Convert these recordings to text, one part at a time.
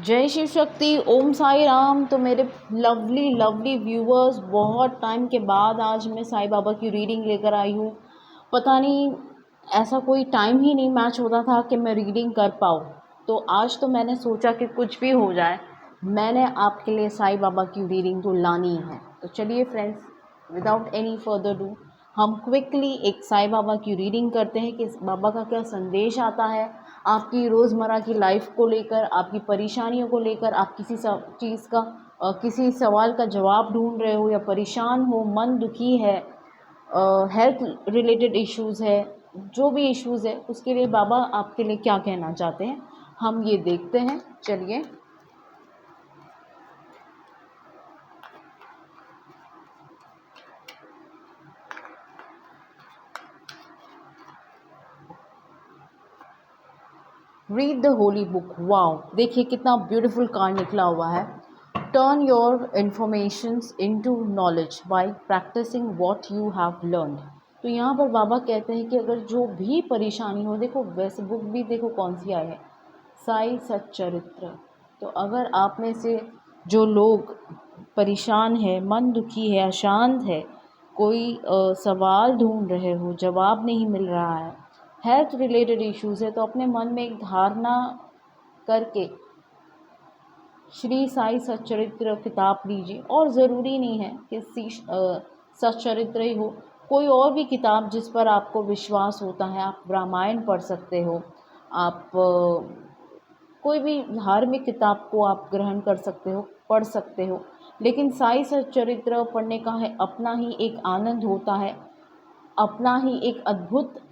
जय शिव शक्ति, ओम साई राम। तो मेरे लवली लवली व्यूअर्स, बहुत टाइम के बाद आज मैं साईं बाबा की रीडिंग लेकर आई हूँ। पता नहीं ऐसा कोई टाइम ही नहीं मैच होता था कि मैं रीडिंग कर पाऊँ। तो आज तो मैंने सोचा कि कुछ भी हो जाए, मैंने आपके लिए साईं बाबा की रीडिंग तो लानी है। तो चलिए friends, without any further do हम क्विकली एक साईं बाबा की रीडिंग करते हैं कि बाबा का क्या संदेश आता है आपकी रोज़मर्रा की लाइफ को लेकर, आपकी परेशानियों को लेकर। आप किसी चीज़ का किसी सवाल का जवाब ढूंढ रहे हो या परेशान हो, मन दुखी है, हेल्थ रिलेटेड इश्यूज़ है, जो भी इश्यूज़ है उसके लिए बाबा आपके लिए क्या कहना चाहते हैं, हम ये देखते हैं। चलिए, read the holy book. Wow, देखिए कितना ब्यूटीफुल कार्ड निकला हुआ है। Turn your informations into knowledge by practising what you have learned. तो यहाँ पर बाबा कहते हैं कि अगर जो भी परेशानी हो, देखो वैसे बुक भी देखो कौन सी आई है, साई सच्चरित्र। तो अगर आप में से जो लोग परेशान है, मन दुखी है, अशांत है, कोई सवाल ढूंढ रहे हो, जवाब नहीं मिल रहा है, हेल्थ रिलेटेड इश्यूज़ है, तो अपने मन में एक धारणा करके श्री साई सच्चरित्र किताब लीजिए। और ज़रूरी नहीं है कि सच्चरित्र ही हो, कोई और भी किताब जिस पर आपको विश्वास होता है। आप रामायण पढ़ सकते हो, आप कोई भी धार्मिक किताब को आप ग्रहण कर सकते हो, पढ़ सकते हो। लेकिन साई सच्चरित्र पढ़ने का है अपना ही एक आनंद होता है, अपना ही एक अद्भुत।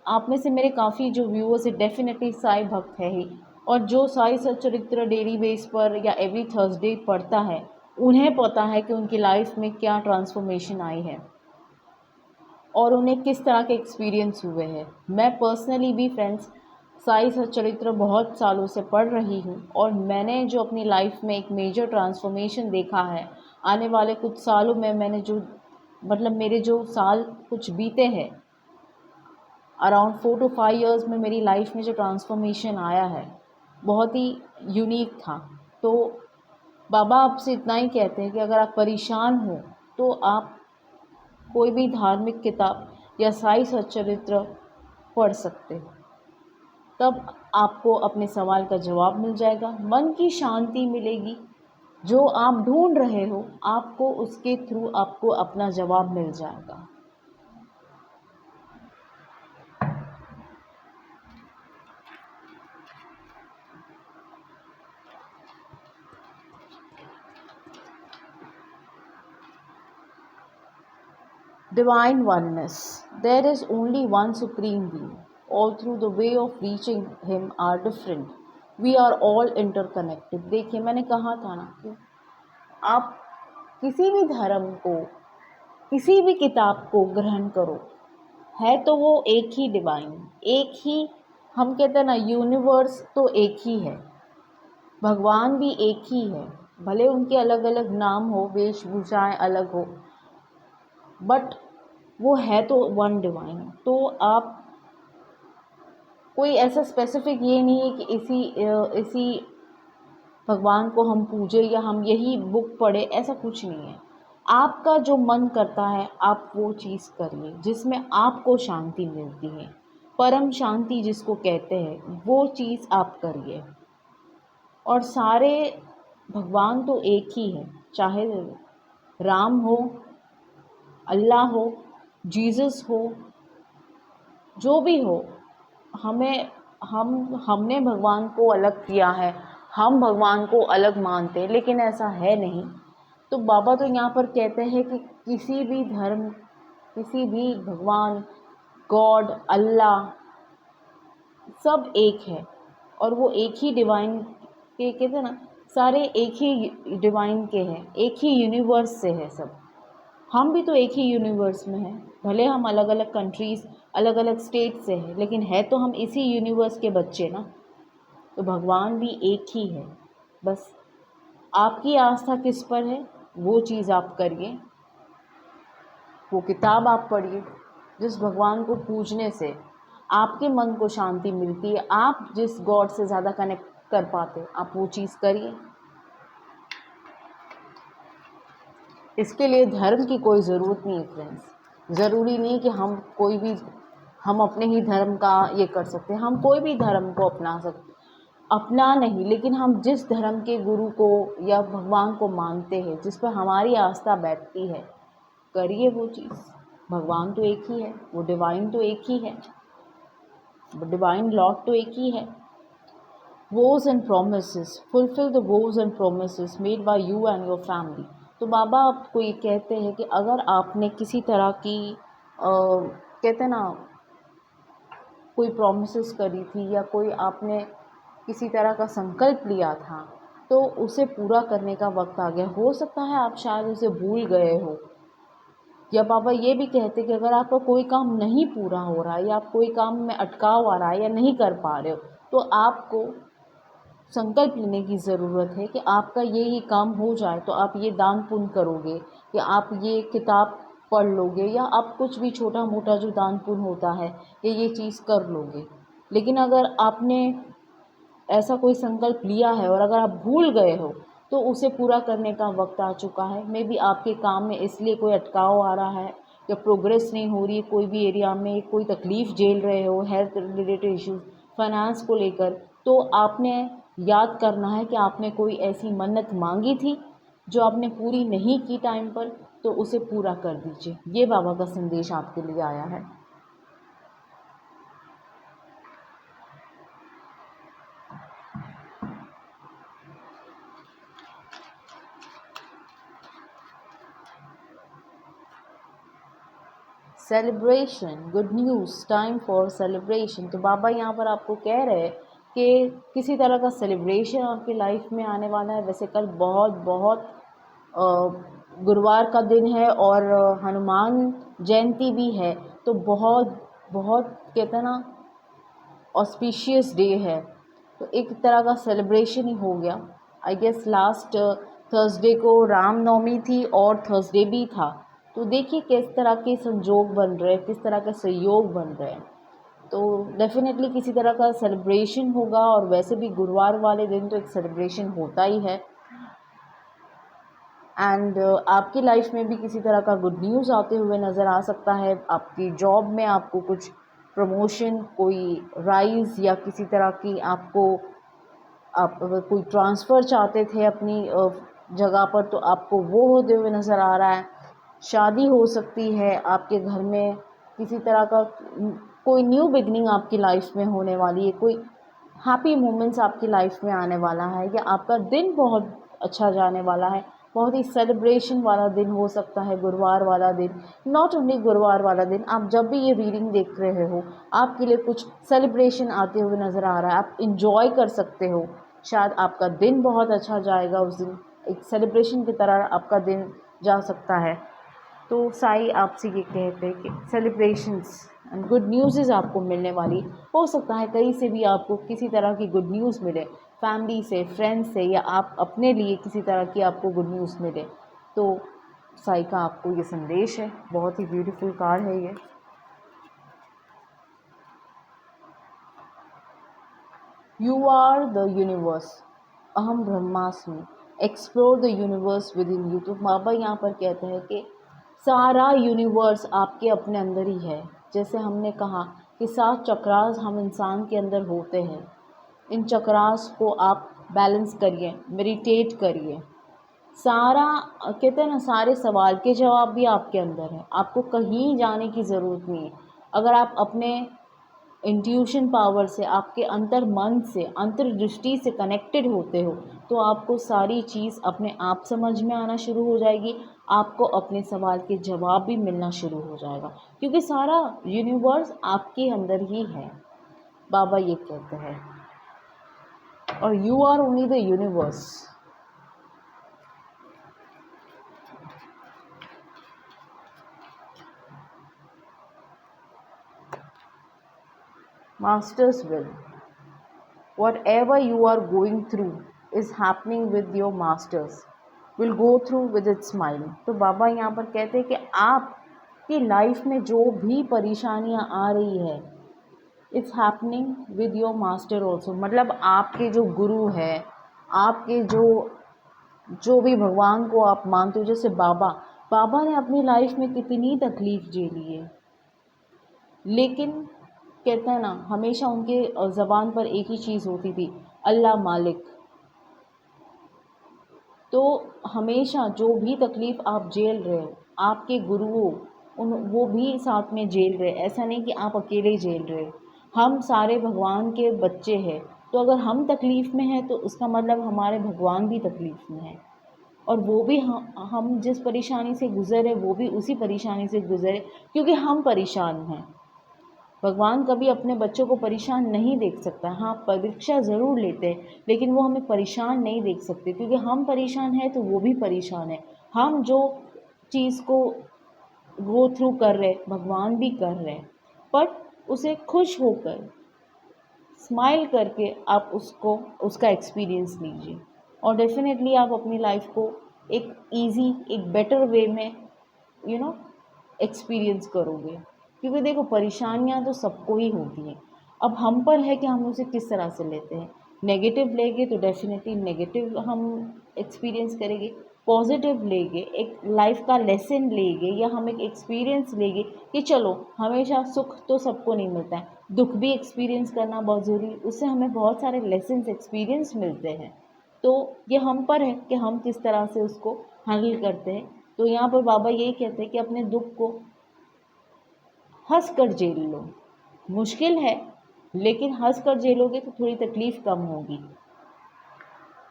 आप में से मेरे काफ़ी जो व्यूअर्स है डेफिनेटली साई भक्त है ही, और जो साई सच्चरित्र डेली बेस पर या एवरी थर्सडे पढ़ता है, उन्हें पता है कि उनकी लाइफ में क्या ट्रांसफॉर्मेशन आई है और उन्हें किस तरह के एक्सपीरियंस हुए हैं। मैं पर्सनली भी फ्रेंड्स साई सच्चरित्र बहुत सालों से पढ़ रही हूँ, और मैंने जो अपनी लाइफ में एक मेजर ट्रांसफॉर्मेशन देखा है आने वाले कुछ सालों में, मैंने जो मतलब मेरे जो साल कुछ बीते हैं, अराउंड 4 to 5 इयर्स में मेरी लाइफ में जो ट्रांसफॉर्मेशन आया है बहुत ही यूनिक था। तो बाबा आपसे इतना ही कहते हैं कि अगर आप परेशान हो तो आप कोई भी धार्मिक किताब या साई सच्चरित्र पढ़ सकते हो, तब आपको अपने सवाल का जवाब मिल जाएगा, मन की शांति मिलेगी। जो आप ढूंढ रहे हो आपको उसके थ्रू आपको अपना जवाब मिल जाएगा। Divine oneness. There is only one supreme being. All through the way of reaching him are different. We are all interconnected. देखिए, मैंने कहा था ना कि आप किसी भी धर्म को, किसी भी किताब को ग्रहण करो, है तो वो एक ही डिवाइन, एक ही। हम कहते हैं ना, यूनिवर्स तो एक ही है, भगवान भी एक ही है। भले उनके अलग अलग नाम हो, वेशभूषाएं अलग हो, बट वो है तो वन डिवाइन। तो आप कोई ऐसा स्पेसिफिक ये नहीं है कि इसी भगवान को हम पूजे या हम यही बुक पढ़े, ऐसा कुछ नहीं है। आपका जो मन करता है आप वो चीज़ करिए जिसमें आपको शांति मिलती है, परम शांति जिसको कहते हैं, वो चीज़ आप करिए। और सारे भगवान तो एक ही है, चाहे राम हो, अल्लाह हो, जीसस हो, जो भी हो। हमने भगवान को अलग किया है, हम भगवान को अलग मानते हैं, लेकिन ऐसा है नहीं। तो बाबा तो यहाँ पर कहते हैं कि किसी भी धर्म, किसी भी भगवान, गॉड, अल्लाह, सब एक है। और वो एक ही डिवाइन के, कहते हैं ना, सारे एक ही डिवाइन के हैं, एक ही यूनिवर्स से है सब। हम भी तो एक ही यूनिवर्स में हैं, भले हम अलग अलग कंट्रीज़, अलग अलग स्टेट से हैं, लेकिन है तो हम इसी यूनिवर्स के बच्चे ना। तो भगवान भी एक ही है। बस आपकी आस्था किस पर है, वो चीज़ आप करिए, वो किताब आप पढ़िए जिस भगवान को पूजने से आपके मन को शांति मिलती है। आप जिस गॉड से ज़्यादा कनेक्ट कर पाते, आप वो चीज़ करिए। इसके लिए धर्म की कोई ज़रूरत नहीं है फ्रेंड्स। ज़रूरी नहीं कि हम अपने ही धर्म का ये कर सकते हैं। हम कोई भी धर्म को अपना सकते, अपना नहीं, लेकिन हम जिस धर्म के गुरु को या भगवान को मानते हैं, जिस पर हमारी आस्था बैठती है, करिए वो चीज़। भगवान तो एक ही है, वो डिवाइन तो एक ही है, डिवाइन लॉर्ड तो एक ही है। vows and promises, fulfill the vows and promises made by you and your family। तो बाबा आपको ये कहते हैं कि अगर आपने किसी तरह की कहते हैं ना, कोई प्रोमिस करी थी या कोई आपने किसी तरह का संकल्प लिया था, तो उसे पूरा करने का वक्त आ गया। हो सकता है आप शायद उसे भूल गए हो, या बाबा ये भी कहते कि अगर आपका कोई काम नहीं पूरा हो रहा है या आप कोई काम में अटकाव आ रहा है या नहीं कर पा रहे हो, तो आपको संकल्प लेने की ज़रूरत है कि आपका ये काम हो जाए। तो आप ये दान पुण्य करोगे, या आप ये किताब पढ़ लोगे, या आप कुछ भी छोटा मोटा जो दान पुण्य होता है ये चीज़ कर लोगे। लेकिन अगर आपने ऐसा कोई संकल्प लिया है और अगर आप भूल गए हो, तो उसे पूरा करने का वक्त आ चुका है। मे बी आपके काम में इसलिए कोई अटकाव आ रहा है या प्रोग्रेस नहीं हो रही है, कोई भी एरिया में कोई तकलीफ़ झेल रहे हो, हेल्थ रिलेटेड इश्यूज, फाइनेंस को लेकर, तो आपने याद करना है कि आपने कोई ऐसी मन्नत मांगी थी जो आपने पूरी नहीं की टाइम पर, तो उसे पूरा कर दीजिए। ये बाबा का संदेश आपके लिए आया है। Celebration, good news, time for celebration. तो बाबा यहाँ पर आपको कह रहे हैं कि किसी तरह का सेलिब्रेशन आपकी लाइफ में आने वाला है। वैसे कल बहुत बहुत गुरुवार का दिन है और हनुमान जयंती भी है, तो बहुत बहुत कहते हैं ना ऑस्पिशियस डे है, तो एक तरह का सेलिब्रेशन ही हो गया। आई गेस लास्ट थर्सडे को रामनवमी थी और थर्सडे भी था, तो देखिए किस तरह के संजोग बन रहे हैं, किस तरह के सहयोग बन रहे हैं। तो डेफिनेटली किसी तरह का सेलिब्रेशन होगा, और वैसे भी गुरुवार वाले दिन तो एक सेलिब्रेशन होता ही है। एंड आपकी लाइफ में भी किसी तरह का गुड न्यूज़ आते हुए नज़र आ सकता है। आपकी जॉब में आपको कुछ प्रमोशन, कोई राइज़, या किसी तरह की आप अगर कोई ट्रांसफ़र चाहते थे अपनी जगह पर, तो आपको वो होते हुए नज़र आ रहा है। शादी हो सकती है आपके घर में, किसी तरह का कोई न्यू बिगनिंग आपकी लाइफ में होने वाली है, कोई हैप्पी मोमेंट्स आपकी लाइफ में आने वाला है, या आपका दिन बहुत अच्छा जाने वाला है। बहुत ही सेलिब्रेशन वाला दिन हो सकता है गुरुवार वाला दिन। नॉट ओनली गुरुवार वाला दिन, आप जब भी ये रीडिंग देख रहे हो, आपके लिए कुछ सेलिब्रेशन आते हुए नज़र आ रहा है। आप इंजॉय कर सकते हो, शायद आपका दिन बहुत अच्छा जाएगा उस दिन, एक सेलिब्रेशन की तरह आपका दिन जा सकता है। तो साई आपसे ये कहते हैं कि सेलिब्रेशंस एंड गुड न्यूज़ आपको मिलने वाली। हो सकता है कहीं से भी आपको किसी तरह की गुड न्यूज़ मिले, फैमिली से, फ्रेंड्स से, या आप अपने लिए किसी तरह की आपको गुड न्यूज़ मिले। तो साई का आपको ये संदेश है। बहुत ही ब्यूटीफुल कार्ड है ये। यू आर द यूनिवर्स, अहम ब्रह्मास्मि, explore the universe with in you. तो बाबा यहाँ पर कहते हैं कि सारा यूनिवर्स आपके अपने अंदर ही है। जैसे हमने कहा कि 7 चक्रास हम इंसान के अंदर होते हैं, इन चक्रास को आप बैलेंस करिए, मेडिटेट करिए। सारा कहते हैं ना, सारे सवाल के जवाब भी आपके अंदर है, आपको कहीं जाने की ज़रूरत नहीं है। अगर आप अपने इंट्यूशन पावर से, आपके अंतर मन से, अंतर्दृष्टि से कनेक्टेड होते हो, तो आपको सारी चीज़ अपने आप समझ में आना शुरू हो जाएगी। आपको अपने सवाल के जवाब भी मिलना शुरू हो जाएगा, क्योंकि सारा यूनिवर्स आपके अंदर ही है, बाबा ये कहते हैं। और you are only the universe. Master's will. Whatever you are going through is happening with your masters. Will go through with its smile. तो बाबा यहाँ पर कहते हैं कि आपकी लाइफ में जो भी परेशानियाँ आ रही है, it's happening with your master also. मतलब आपके जो गुरु है, आपके जो भी भगवान को आप मानते हो, जैसे बाबा, बाबा ने अपनी लाइफ में कितनी तकलीफ झेली है, लेकिन कहते हैं ना, हमेशा उनके ज़बान पर एक ही चीज़ होती थी, अल्लाह मालिक। तो हमेशा जो भी तकलीफ़ आप झेल रहे हो, आपके गुरुओं वो भी साथ में झेल रहे। ऐसा नहीं कि आप अकेले झेल रहे हो। हम सारे भगवान के बच्चे हैं, तो अगर हम तकलीफ़ में हैं तो उसका मतलब हमारे भगवान भी तकलीफ़ में हैं, और वो भी हम जिस परेशानी से गुज़रे वो भी उसी परेशानी से गुज़रे, क्योंकि हम परेशान हैं। भगवान कभी अपने बच्चों को परेशान नहीं देख सकता। हाँ, परीक्षा ज़रूर लेते हैं, लेकिन वो हमें परेशान नहीं देख सकते, क्योंकि हम परेशान हैं तो वो भी परेशान है। हम जो चीज़ को गो थ्रू कर रहे, भगवान भी कर रहे हैं, बट उसे खुश होकर, स्माइल करके आप उसका एक्सपीरियंस लीजिए, और डेफिनेटली आप अपनी लाइफ को एक ईज़ी, एक बेटर वे में एक्सपीरियंस करोगे। क्योंकि देखो, परेशानियाँ तो सबको ही होती हैं। अब हम पर है कि हम उसे किस तरह से लेते हैं। नेगेटिव लेंगे तो डेफिनेटली नेगेटिव हम एक्सपीरियंस करेंगे। पॉजिटिव लेंगे, एक लाइफ का लेसन लेंगे, या हम एक एक्सपीरियंस लेंगे कि चलो, हमेशा सुख तो सबको नहीं मिलता है, दुख भी एक्सपीरियंस करना बहुत ज़रूरी, उससे हमें बहुत सारे लेसन्स एक्सपीरियंस मिलते हैं। तो ये हम पर है कि हम किस तरह से उसको हैंडल करते हैं। तो यहाँ पर बाबा यही कहते हैं कि अपने दुख को हंस कर झेल लो। मुश्किल है, लेकिन हंस कर झेलोगे तो थोड़ी तकलीफ़ कम होगी।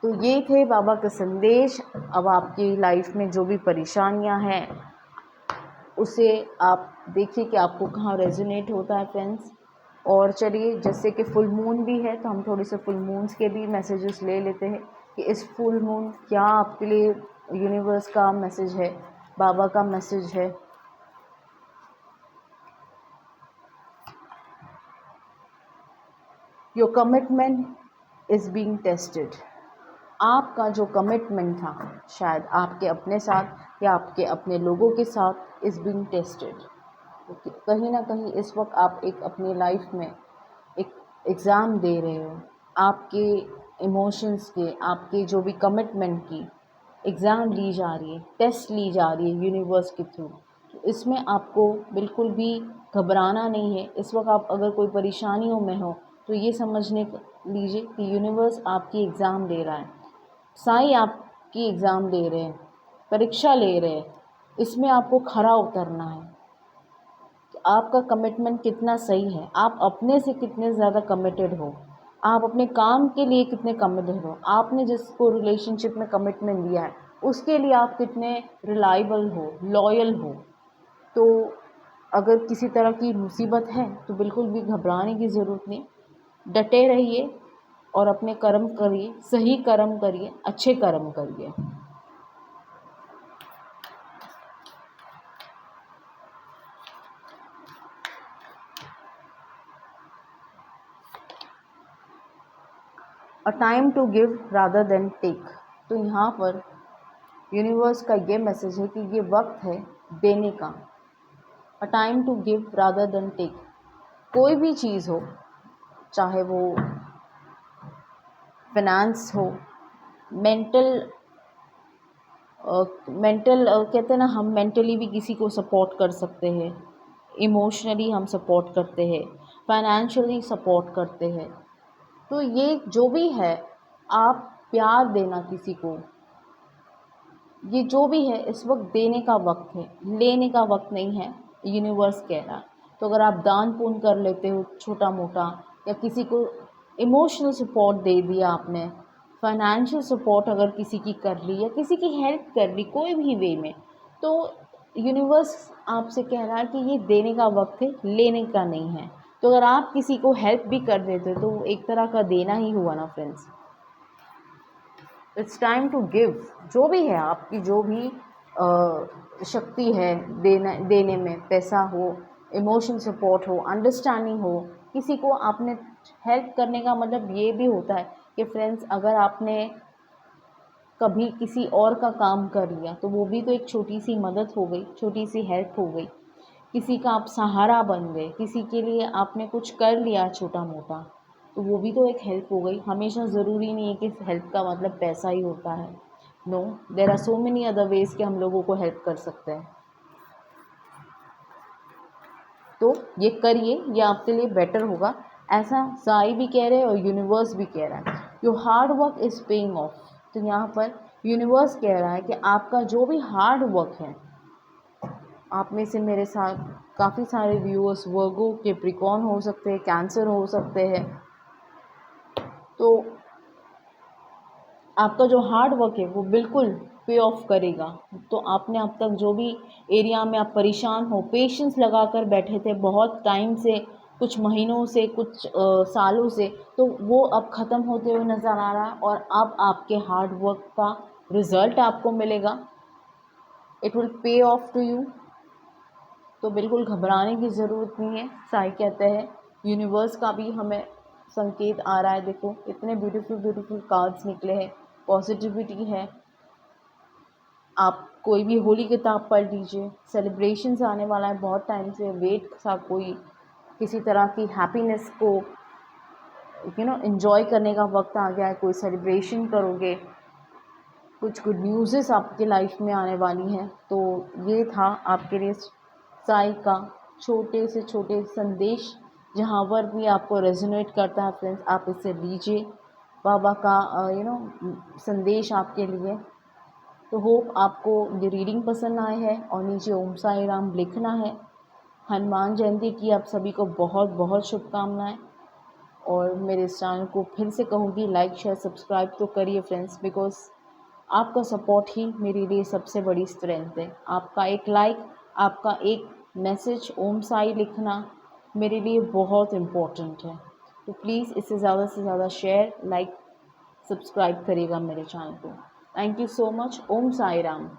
तो ये थे बाबा का संदेश। अब आपकी लाइफ में जो भी परेशानियां हैं, उसे आप देखिए कि आपको कहाँ रेजोनेट होता है फ्रेंड्स। और चलिए, जैसे कि फुल मून भी है, तो हम थोड़े से फुल मून्स के भी मैसेजेस ले लेते हैं कि इस फुल मून क्या आपके लिए यूनिवर्स का मैसेज है, बाबा का मैसेज है। Your commitment is being tested. आपका जो कमिटमेंट था, शायद आपके अपने साथ या आपके अपने लोगों के साथ, इज़ बीइंग टेस्टेड। कहीं ना कहीं इस वक्त आप एक अपनी लाइफ में एक एग्ज़ाम दे रहे हो। आपके इमोशंस के, आपके जो भी कमिटमेंट की एग्ज़ाम ली जा रही है, टेस्ट ली जा रही है यूनिवर्स के थ्रू। तो इसमें आपको बिल्कुल भी घबराना नहीं है। इस वक्त आप अगर कोई परेशानियों में हो, तो ये समझने लीजिए कि यूनिवर्स आपकी एग्ज़ाम ले रहा है, साईं आपकी एग्ज़ाम दे रहे हैं, परीक्षा ले रहे हैं। इसमें आपको खरा उतरना है कि आपका कमिटमेंट कितना सही है, आप अपने से कितने ज़्यादा कमिटेड हो, आप अपने काम के लिए कितने कमिटेड हो, आपने जिसको रिलेशनशिप में कमिटमेंट दिया है उसके लिए आप कितने रिलायबल हो, लॉयल हो। तो अगर किसी तरह की मुसीबत है तो बिल्कुल भी घबराने की ज़रूरत नहीं, डटे रहिए और अपने कर्म करिए, सही कर्म करिए, अच्छे कर्म करिए। A time to give rather than take. तो यहाँ पर यूनिवर्स का ये मैसेज है कि ये वक्त है देने का। A time to give rather than take. कोई भी चीज़ हो, चाहे वो फिनेंस हो, मेंटल कहते हैं ना, हम मेंटली भी किसी को सपोर्ट कर सकते हैं, इमोशनली हम सपोर्ट करते हैं, फाइनेंशियली सपोर्ट करते हैं। तो ये जो भी है, आप प्यार देना किसी को, ये जो भी है इस वक्त देने का वक्त है, लेने का वक्त नहीं है, यूनिवर्स कह रहा है। तो अगर आप दान पुण्य कर लेते हो छोटा मोटा, या किसी को इमोशनल सपोर्ट दे दिया आपने, फाइनेंशियल सपोर्ट अगर किसी की कर ली, या किसी की हेल्प कर ली कोई भी वे में, तो यूनिवर्स आपसे कह रहा है कि ये देने का वक्त है, लेने का नहीं है। तो अगर आप किसी को हेल्प भी कर देते हो तो वो एक तरह का देना ही हुआ ना friends. It's time to give. जो भी है आपकी, जो भी शक्ति है देने में, पैसा हो, इमोशन सपोर्ट हो, अंडरस्टैंडिंग हो, किसी को आपने हेल्प करने का मतलब ये भी होता है कि फ्रेंड्स, अगर आपने कभी किसी और का काम कर लिया तो वो भी तो एक छोटी सी मदद हो गई, छोटी सी हेल्प हो गई। किसी का आप सहारा बन गए, किसी के लिए आपने कुछ कर लिया छोटा मोटा, तो वो भी तो एक हेल्प हो गई। हमेशा ज़रूरी नहीं है कि हेल्प का मतलब पैसा ही होता है। No, there are so many other ways कि हम लोगों को हेल्प कर सकते हैं। तो ये करिए, ये आपके लिए बेटर होगा। ऐसा साई भी कह रहे हैं और यूनिवर्स भी कह रहा है, your hard work is paying off. तो यहाँ पर यूनिवर्स कह रहा है कि आपका जो भी हार्ड वर्क है, आप में से मेरे साथ काफ़ी सारे व्यूअर्स वर्गो, कैप्रिकॉर्न हो सकते हैं, कैंसर हो सकते हैं, तो आपका जो हार्ड वर्क है वो बिल्कुल पे ऑफ करेगा। तो आपने अब तक जो भी एरिया में आप परेशान हो, पेशेंस लगा कर बैठे थे बहुत टाइम से, कुछ महीनों से, कुछ सालों से, तो वो अब ख़त्म होते हुए नज़र आ रहा है और अब आपके हार्ड वर्क का रिज़ल्ट आपको मिलेगा। It will pay off to you. तो बिल्कुल घबराने की ज़रूरत नहीं है। साई कहते हैं, यूनिवर्स का भी हमें संकेत आ रहा है। देखो इतने ब्यूटीफुल ब्यूटीफुल कार्ड्स निकले हैं, पॉजिटिविटी है। आप कोई भी होली किताब पढ़ लीजिए, सेलिब्रेशंस आने वाला है, बहुत टाइम से वेट था, कोई किसी तरह की हैप्पीनेस को एंजॉय करने का वक्त आ गया है, कोई सेलिब्रेशन करोगे, कुछ गुड न्यूज़ेस आपके लाइफ में आने वाली हैं। तो ये था आपके लिए साई का छोटे से छोटे संदेश। जहाँ पर भी आपको रेजोनेट करता है फ्रेंड्स, आप इसे लीजिए। बाबा का संदेश आपके लिए। तो होप आपको ये रीडिंग पसंद आए है और नीचे ओम साई राम लिखना है। हनुमान जयंती की आप सभी को बहुत बहुत शुभकामनाएं। और मेरे इस चैनल को फिर से कहूँगी, लाइक शेयर सब्सक्राइब तो करिए फ्रेंड्स, बिकॉज़ आपका सपोर्ट ही मेरे लिए सबसे बड़ी स्ट्रेंथ है। आपका एक लाइक, आपका एक मैसेज ओम साई लिखना मेरे लिए बहुत इम्पोर्टेंट है। तो प्लीज़ इसे ज़्यादा से ज़्यादा शेयर, लाइक, सब्सक्राइब करिएगा मेरे चैनल को। Thank you so much. Om Sai Ram.